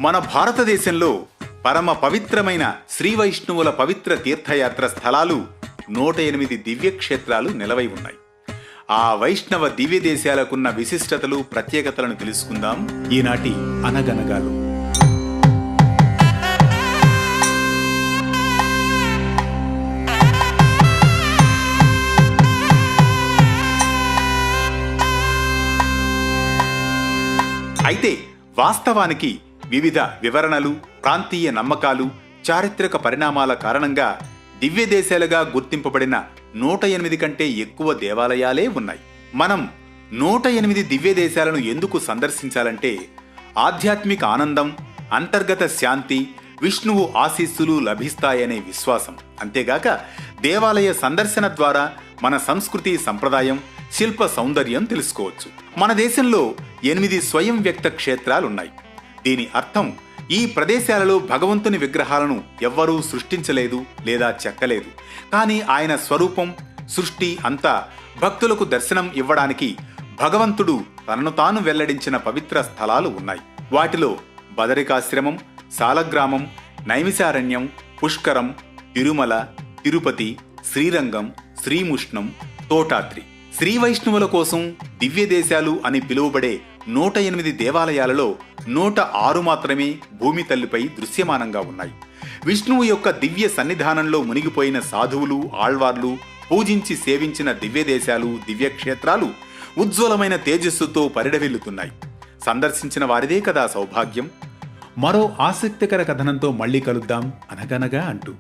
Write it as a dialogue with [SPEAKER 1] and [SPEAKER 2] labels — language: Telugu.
[SPEAKER 1] మన భారతదేశంలో పరమ పవిత్రమైన శ్రీ వైష్ణవుల పవిత్ర తీర్థయాత్ర స్థలాలు 108 దివ్యక్షేత్రాలు నిలవై ఉన్నాయి. ఆ వైష్ణవ దివ్య దేశాలకున్న విశిష్టతలు, ప్రత్యేకతలను తెలుసుకుందాం ఈనాటి అనగనగాలు. అయితే వాస్తవానికి వివిధ వివరణలు, ప్రాంతీయ నమ్మకాలు, చారిత్రక పరిణామాల కారణంగా దివ్య దేశాలుగా గుర్తింపబడిన 108 కంటే ఎక్కువ దేవాలయాలే ఉన్నాయి. మనం 108 దివ్య దేశాలను ఎందుకు సందర్శించాలంటే ఆధ్యాత్మిక ఆనందం, అంతర్గత శాంతి, విష్ణువు ఆశీస్సులు లభిస్తాయనే విశ్వాసం. అంతేగాక దేవాలయ సందర్శన ద్వారా మన సంస్కృతి, సంప్రదాయం, శిల్ప సౌందర్యం తెలుసుకోవచ్చు. మన దేశంలో 8 స్వయం వ్యక్త క్షేత్రాలున్నాయి. దీని అర్థం ఈ ప్రదేశాలలో భగవంతుని విగ్రహాలను ఎవ్వరూ సృష్టించలేదు లేదా చెక్కలేదు. కానీ ఆయన స్వరూపం, సృష్టి అంతా భక్తులకు దర్శనం ఇవ్వడానికి భగవంతుడు తనను తాను వెల్లడించిన పవిత్ర స్థలాలు ఉన్నాయి. వాటిలో బదరికాశ్రమం, సాలగ్రామం, నైమిసారణ్యం, పుష్కరం, తిరుమల, తిరుపతి, శ్రీరంగం, శ్రీముష్ణం, తోటాద్రి. శ్రీ వైష్ణవుల కోసం దివ్య దేశాలు అని పిలువబడే 108 దేవాలయాలలో 106 మాత్రమే భూమి తల్లిపై దృశ్యమానంగా ఉన్నాయి. విష్ణువు యొక్క దివ్య సన్నిధానంలో మునిగిపోయిన సాధువులు, ఆళ్వార్లు పూజించి సేవించిన దివ్య దేశాలు, దివ్యక్షేత్రాలు ఉజ్వలమైన తేజస్సుతో పరిడవిల్లుతున్నాయి. సందర్శించిన వారిదే కదా సౌభాగ్యం. మరో ఆసక్తికర కథనంతో మళ్ళీ కలుద్దాం అనగనగా అంటూ.